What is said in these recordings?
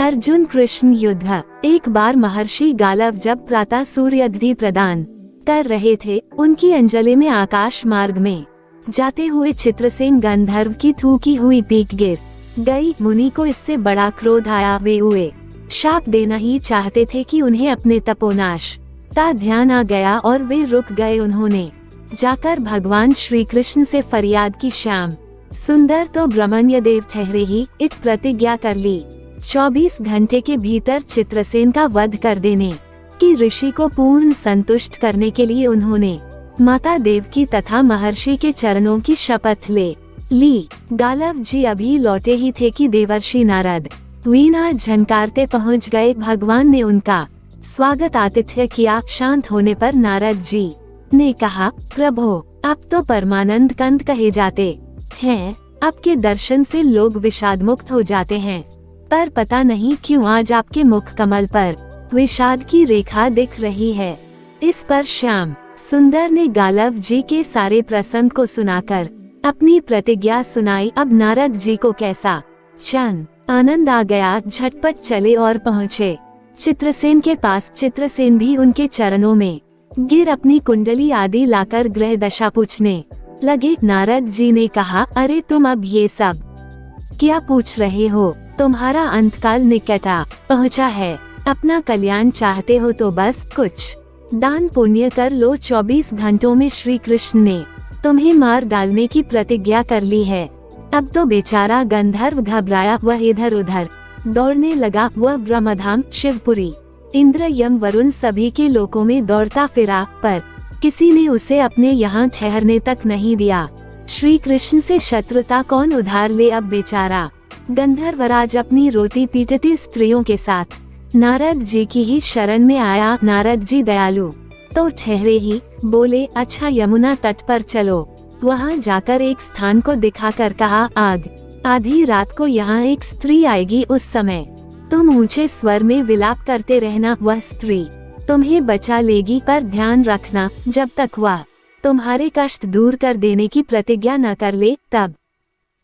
अर्जुन कृष्ण युद्ध। एक बार महर्षि गालव जब प्रातः सूर्यादि प्रदान कर रहे थे, उनकी अंजलि में आकाश मार्ग में जाते हुए चित्रसेन गंधर्व की थूकी हुई पीक गिर गई। मुनि को इससे बड़ा क्रोध आया। वे हुए शाप देना ही चाहते थे कि उन्हें अपने तपोनाश का ध्यान आ गया और वे रुक गए। उन्होंने जाकर भगवान श्री कृष्ण से फरियाद की, श्याम सुंदर तो ब्रह्मण्य देव ठहरे ही, इट प्रतिज्ञा कर ली 24 घंटे के भीतर चित्रसेन का वध कर देने की। ऋषि को पूर्ण संतुष्ट करने के लिए उन्होंने माता देव की तथा महर्षि के चरणों की शपथ ले ली। गालव जी अभी लौटे ही थे कि देवर्षि नारद वीणा झनकारते पहुंच गए। भगवान ने उनका स्वागत आतिथ्य किया। शांत होने पर नारद जी ने कहा, प्रभो अब तो परमानंद कंद कहे जाते हैं, आपके दर्शन से लोग विषाद मुक्त हो जाते हैं, पर पता नहीं क्यों आज आपके मुख कमल पर विषाद की रेखा दिख रही है। इस पर श्याम सुंदर ने गालव जी के सारे प्रसंग को सुनाकर अपनी प्रतिज्ञा सुनाई। अब नारद जी को कैसा क्षण आनंद आ गया। झटपट चले और पहुँचे चित्रसेन के पास। चित्रसेन भी उनके चरणों में गिर अपनी कुंडली आदि लाकर ग्रह दशा पूछने लगे। नारद जी ने कहा, अरे तुम अब ये सब क्या पूछ रहे हो? तुम्हारा अंतकाल निकटा पहुँचा है। अपना कल्याण चाहते हो तो बस कुछ दान पुण्य कर लो। 24 घंटों में श्री कृष्ण ने तुम्हें मार डालने की प्रतिज्ञा कर ली है। अब तो बेचारा गंधर्व घबराया, वह इधर उधर दौड़ने लगा। वह ब्रह्मधाम, शिवपुरी, इंद्र, यम, वरुण सभी के लोकों में दौड़ता फिरा, पर किसी ने उसे अपने यहाँ ठहरने तक नहीं दिया। श्री कृष्ण से शत्रुता कौन उधार ले? अब बेचारा गंधर्वराज अपनी रोती पीटती स्त्रियों के साथ नारद जी की ही शरण में आया। नारद जी दयालु तो ठहरे ही, बोले, अच्छा यमुना तट पर चलो। वहाँ जाकर एक स्थान को दिखाकर कहा, आधी रात को यहाँ एक स्त्री आएगी, उस समय तुम ऊंचे स्वर में विलाप करते रहना। वह स्त्री तुम्हें बचा लेगी, पर ध्यान रखना जब तक वह तुम्हारे कष्ट दूर कर देने की प्रतिज्ञा न कर ले, तब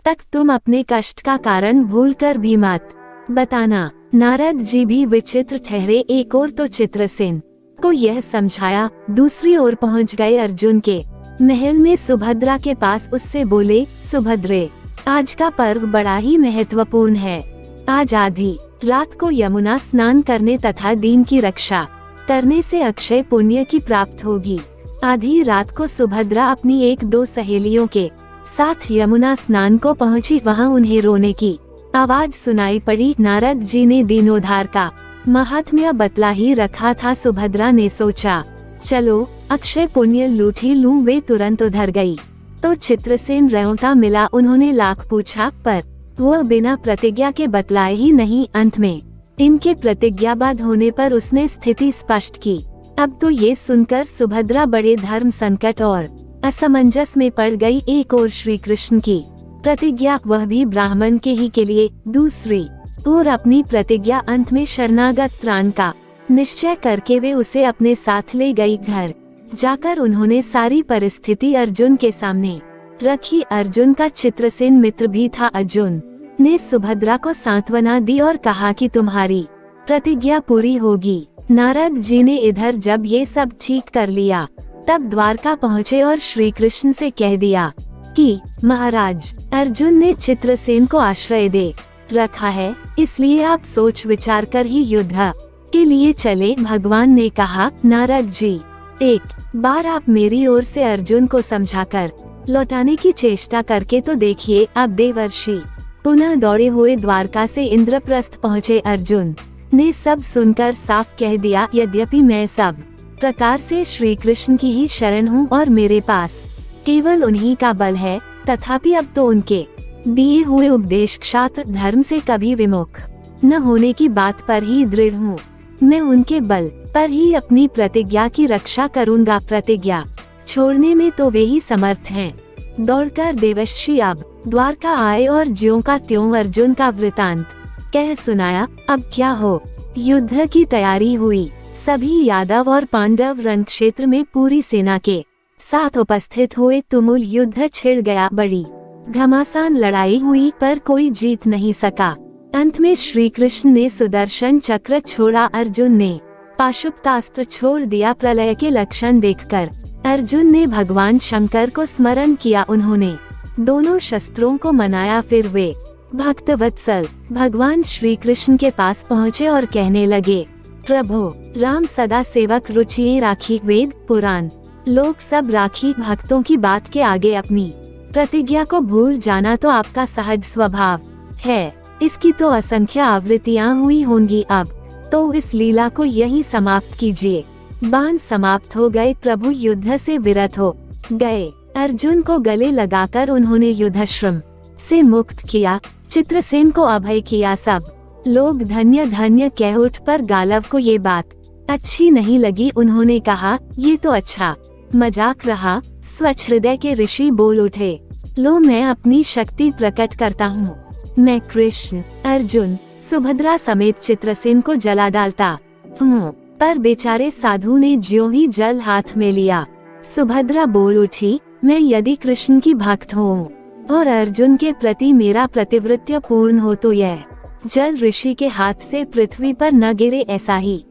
तक तुम अपने कष्ट का कारण भूलकर भी मत बताना। नारद जी भी विचित्र ठहरे। एक ओर तो चित्रसेन को यह समझाया, दूसरी ओर पहुंच गए अर्जुन के महल में सुभद्रा के पास। उससे बोले, सुभद्रे, आज का पर्व बड़ा ही महत्वपूर्ण है। आज आधी रात को यमुना स्नान करने तथा दीन की रक्षा करने से अक्षय पुण्य की प्राप्त होगी। आधी रात को सुभद्रा अपनी 1-2 सहेलियों के साथ यमुना स्नान को पहुंची। वहां उन्हें रोने की आवाज सुनाई पड़ी। नारद जी ने दीनोद्धार का महात्म्य बतला ही रखा था। सुभद्रा ने सोचा, चलो अक्षय पुण्य लूट ही लूं। वे तुरंत उधर गई तो चित्रसेन रोता मिला। उन्होंने लाख पूछा, पर वह बिना प्रतिज्ञा के बतलाए ही नहीं। अंत में इनके प्रतिज्ञाबद्ध होने पर उसने स्थिति स्पष्ट की। अब तो ये सुनकर सुभद्रा बड़े धर्म संकट और असमंजस में पड़ गई। एक और श्री कृष्ण की प्रतिज्ञा, वह भी ब्राह्मण के ही के लिए, दूसरी और अपनी प्रतिज्ञा अंत में शरणागत प्राण का निश्चय करके वे उसे अपने साथ ले गई। घर जाकर उन्होंने सारी परिस्थिति अर्जुन के सामने रखी। अर्जुन का चित्रसेन मित्र भी था। अर्जुन ने सुभद्रा को सांत्वना दी और कहा कि तुम्हारी प्रतिज्ञा पूरी होगी। नारद जी ने इधर जब ये सब ठीक कर लिया, तब द्वारका पहुँचे और श्री कृष्ण से कह दिया कि महाराज, अर्जुन ने चित्रसेन को आश्रय दे रखा है, इसलिए आप सोच विचार कर ही युद्ध के लिए चले। भगवान ने कहा, नारद जी, एक बार आप मेरी ओर से अर्जुन को समझाकर लौटाने की चेष्टा करके तो देखिए। अब देवर्षि पुनः दौड़े हुए द्वारका से इंद्रप्रस्थ पहुँचे। अर्जुन ने सब सुनकर साफ कह दिया, यद्यपि मैं सब प्रकार से श्री कृष्ण की ही शरण हूँ और मेरे पास केवल उन्हीं का बल है, तथापि अब तो उनके दिए हुए उपदेश क्षात्र धर्म से कभी विमुख न होने की बात पर ही दृढ़ हूँ। मैं उनके बल पर ही अपनी प्रतिज्ञा की रक्षा करूँगा। प्रतिज्ञा छोड़ने में तो वे ही समर्थ हैं। दौड़कर देवर्षि अब द्वारका आए और ज्यों का त्यों अर्जुन का वृतांत कह सुनाया। अब क्या हो, युद्ध की तैयारी हुई। सभी यादव और पांडव रण क्षेत्र में पूरी सेना के साथ उपस्थित हुए। तुमुल युद्ध छिड़ गया। बड़ी घमासान लड़ाई हुई, पर कोई जीत नहीं सका। अंत में श्री कृष्ण ने सुदर्शन चक्र छोड़ा, अर्जुन ने पाशुपतास्त्र छोड़ दिया। प्रलय के लक्षण देखकर अर्जुन ने भगवान शंकर को स्मरण किया। उन्होंने दोनों शस्त्रों को मनाया। फिर वे भक्त वत्सल भगवान श्री कृष्ण के पास पहुँचे और कहने लगे, प्रभु राम सदा सेवक रुचिए राखी। वेद पुराण लोग सब राखी, भक्तों की बात के आगे अपनी प्रतिज्ञा को भूल जाना तो आपका सहज स्वभाव है। इसकी तो असंख्य आवृत्तियां हुई होंगी। अब तो इस लीला को यहीं समाप्त कीजिए। बाण समाप्त हो गए, प्रभु युद्ध से विरत हो गए। अर्जुन को गले लगाकर उन्होंने युद्धश्रम से मुक्त किया, चित्रसेन को अभय किया। सब लोग धन्य धन्य कह उठ, पर गालव को ये बात अच्छी नहीं लगी। उन्होंने कहा, ये तो अच्छा मजाक रहा। स्वच्छ हृदय के ऋषि बोल उठे, लो मैं अपनी शक्ति प्रकट करता हूँ। मैं कृष्ण, अर्जुन, सुभद्रा समेत चित्रसेन को जला डालता हूँ। पर बेचारे साधु ने ज्यों ही जल हाथ में लिया, सुभद्रा बोल उठी, मैं यदि कृष्ण की भक्त हूँ और अर्जुन के प्रति मेरा प्रतिवृत्य पूर्ण हो तो यह जल ऋषि के हाथ से पृथ्वी पर न गिरे। ऐसा ही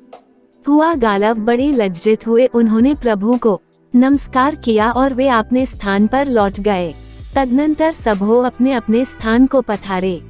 हुआ। गालव बड़े लज्जित हुए। उन्होंने प्रभु को नमस्कार किया और वे अपने स्थान पर लौट गए। तदनंतर सबहो अपने अपने स्थान को पधारे।